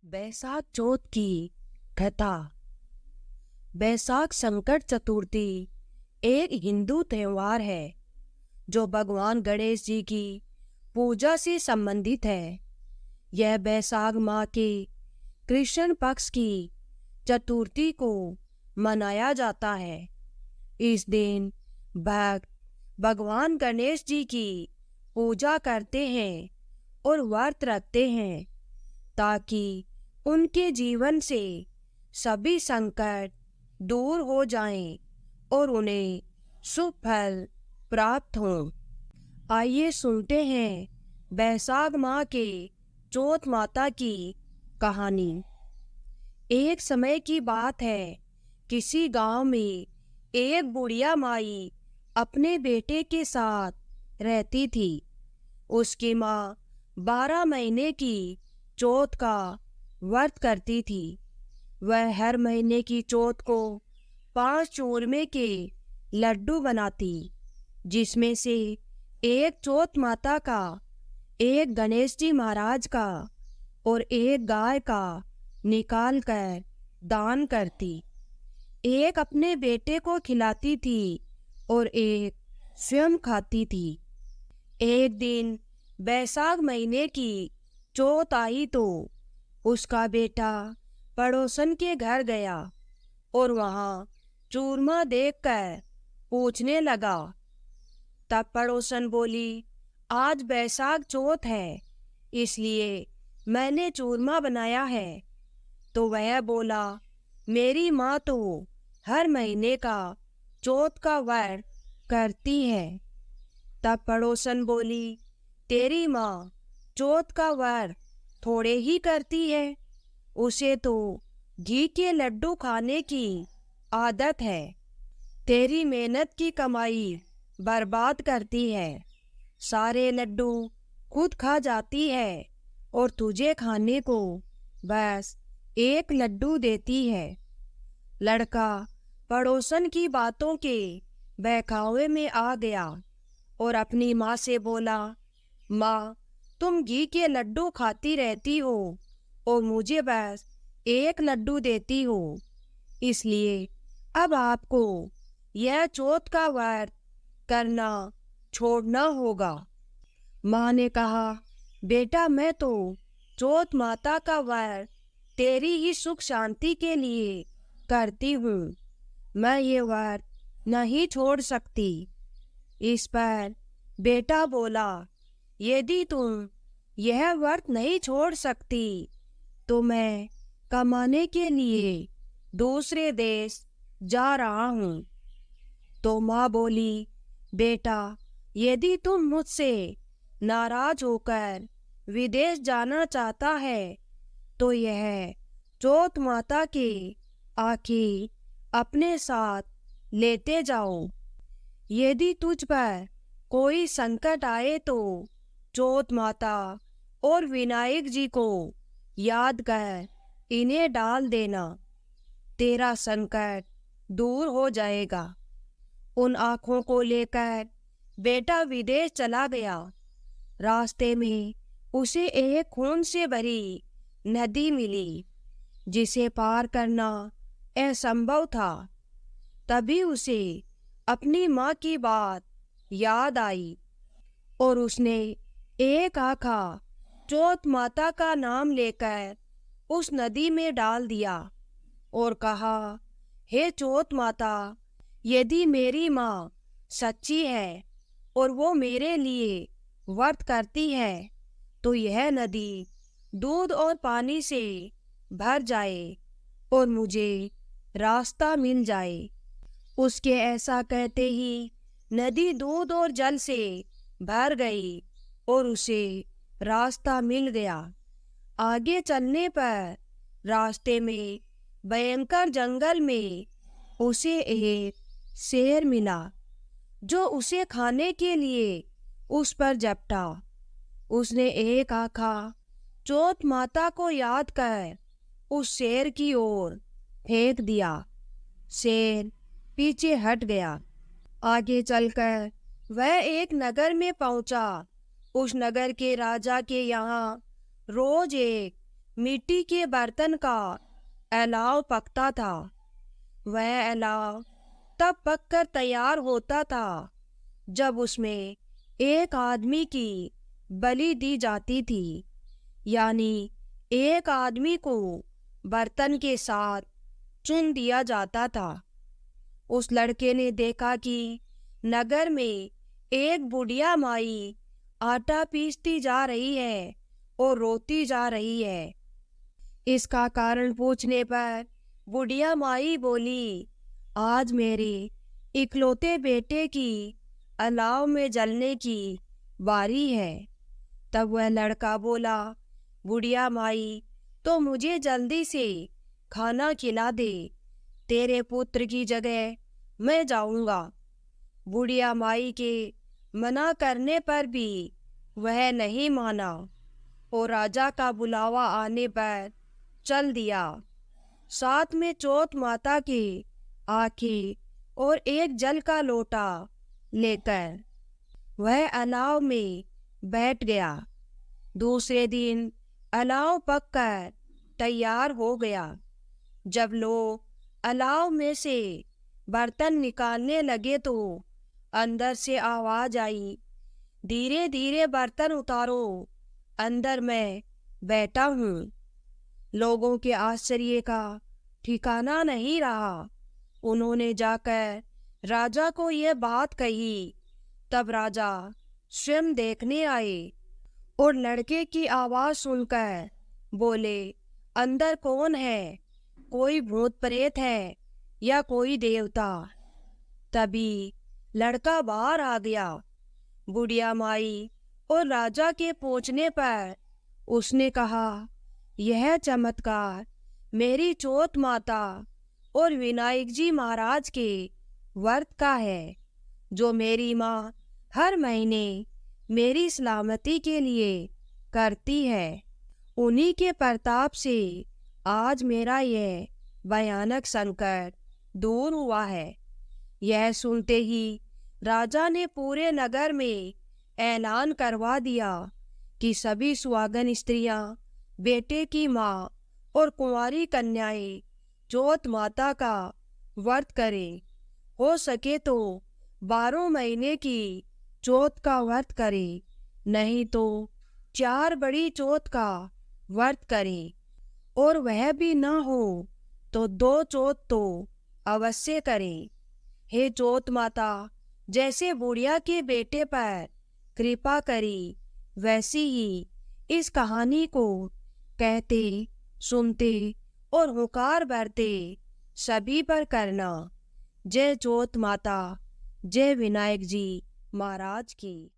बैसाख चौथ की कथा। बैसाख संकट चतुर्थी एक हिंदू त्योहार है जो भगवान गणेश जी की पूजा से संबंधित है। यह बैसाख माह के कृष्ण पक्ष की चतुर्थी को मनाया जाता है। इस दिन भक्त भगवान गणेश जी की पूजा करते हैं और व्रत रखते हैं ताकि उनके जीवन से सभी संकट दूर हो जाएं और उन्हें शुभ फल प्राप्त हों। आइए सुनते हैं बैसाख माह के चौथ माता की कहानी। एक समय की बात है, किसी गांव में एक बुढ़िया माई अपने बेटे के साथ रहती थी। उसकी माँ 12 महीने की चौथ का व्रत करती थी। वह हर महीने की चौथ को 5 चूरमे के लड्डू बनाती, जिसमें से एक चौथ माता का, एक गणेश जी महाराज का और एक गाय का निकाल कर दान करती। एक अपने बेटे को खिलाती थी और एक स्वयं खाती थी। एक दिन बैसाख महीने की चौथ आई तो उसका बेटा पड़ोसन के घर गया और वहां चूरमा देखकर पूछने लगा। तब पड़ोसन बोली, आज बैसाख चौथ है, इसलिए मैंने चूरमा बनाया है। तो वह बोला, मेरी माँ तो हर महीने का चौथ का व्रत करती है। तब पड़ोसन बोली, तेरी माँ चौथ का व्रत थोड़े ही करती है, उसे तो घी के लड्डू खाने की आदत है। तेरी मेहनत की कमाई बर्बाद करती है, सारे लड्डू खुद खा जाती है और तुझे खाने को बस एक लड्डू देती है। लड़का पड़ोसन की बातों के बहकावे में आ गया और अपनी माँ से बोला, माँ, तुम घी के लड्डू खाती रहती हो और मुझे बस एक लड्डू देती हो, इसलिए अब आपको यह चौथ का व्रत करना छोड़ना होगा। माँ ने कहा, बेटा, मैं तो चौथ माता का व्रत तेरी ही सुख शांति के लिए करती हूँ, मैं ये व्रत नहीं छोड़ सकती। इस पर बेटा बोला, यदि तुम यह व्रत नहीं छोड़ सकती तो मैं कमाने के लिए दूसरे देश जा रहा हूँ। तो माँ बोली, बेटा, यदि तुम मुझसे नाराज होकर विदेश जाना चाहता है तो यह चौथ माता के आखे अपने साथ लेते जाओ। यदि तुझ पर कोई संकट आए तो चौथ माता और विनायक जी को याद कर इन्हें डाल देना, तेरा संकट दूर हो जाएगा। उन आँखों को लेकर बेटा विदेश चला गया। रास्ते में उसे एक खून से भरी नदी मिली, जिसे पार करना असंभव था। तभी उसे अपनी माँ की बात याद आई और उसने एक आँखा चौथ माता का नाम लेकर उस नदी में डाल दिया और कहा, हे चौथ माता, यदि मेरी माँ सच्ची है और वो मेरे लिए व्रत करती है तो यह नदी दूध और पानी से भर जाए और मुझे रास्ता मिल जाए। उसके ऐसा कहते ही नदी दूध और जल से भर गई और उसे रास्ता मिल गया। आगे चलने पर रास्ते में भयंकर जंगल में उसे एक शेर मिला, जो उसे खाने के लिए उस पर झपटा। उसने एक आँखा चौथ माता को याद कर उस शेर की ओर फेंक दिया। शेर पीछे हट गया। आगे चलकर वह एक नगर में पहुंचा। उस नगर के राजा के यहाँ रोज एक मिट्टी के बर्तन का अलाव पकता था। वह अलाव तब पककर तैयार होता था जब उसमें एक आदमी की बलि दी जाती थी, यानी एक आदमी को बर्तन के साथ चुन दिया जाता था। उस लड़के ने देखा कि नगर में एक बुढ़िया माई आटा पीसती जा रही है और रोती जा रही है। इसका कारण पूछने पर बुढ़िया माई बोली, आज मेरे इकलौते बेटे की अलाव में जलने की बारी है। तब वह लड़का बोला, बुढ़िया माई तो मुझे जल्दी से खाना खिला दे, तेरे पुत्र की जगह मैं जाऊंगा। बुढ़िया माई के मना करने पर भी वह नहीं माना और राजा का बुलावा आने पर चल दिया। साथ में चौथ माता के आंखें और एक जल का लोटा लेकर वह अलाव में बैठ गया। दूसरे दिन अलाव पककर तैयार हो गया। जब लोग अलाव में से बर्तन निकालने लगे तो अंदर से आवाज आई, धीरे धीरे बर्तन उतारो, अंदर मैं बैठा हूँ। लोगों के आश्चर्य का ठिकाना नहीं रहा। उन्होंने जाकर राजा को यह बात कही। तब राजा स्वयं देखने आए और लड़के की आवाज सुनकर बोले, अंदर कौन है? कोई भूत प्रेत है या कोई देवता? तभी लड़का बाहर आ गया। बुढ़िया माई और राजा के पूछने पर उसने कहा, यह चमत्कार मेरी चौथ माता और विनायक जी महाराज के व्रत का है, जो मेरी माँ हर महीने मेरी सलामती के लिए करती है। उन्हीं के प्रताप से आज मेरा यह भयानक संकट दूर हुआ है। यह सुनते ही राजा ने पूरे नगर में ऐलान करवा दिया कि सभी सुहागन स्त्रियां, बेटे की माँ और कुंवारी कन्याएं चौथ माता का व्रत करें। हो सके तो 12 महीने की चौथ का व्रत करें, नहीं तो 4 बड़ी चौथ का व्रत करें, और वह भी न हो तो 2 चौथ तो अवश्य करें। हे चौथ माता, जैसे बुढ़िया के बेटे पर कृपा करी, वैसी ही इस कहानी को कहते, सुनते और हुकार भरते सभी पर करना। जय चौथ माता, जय विनायक जी महाराज की।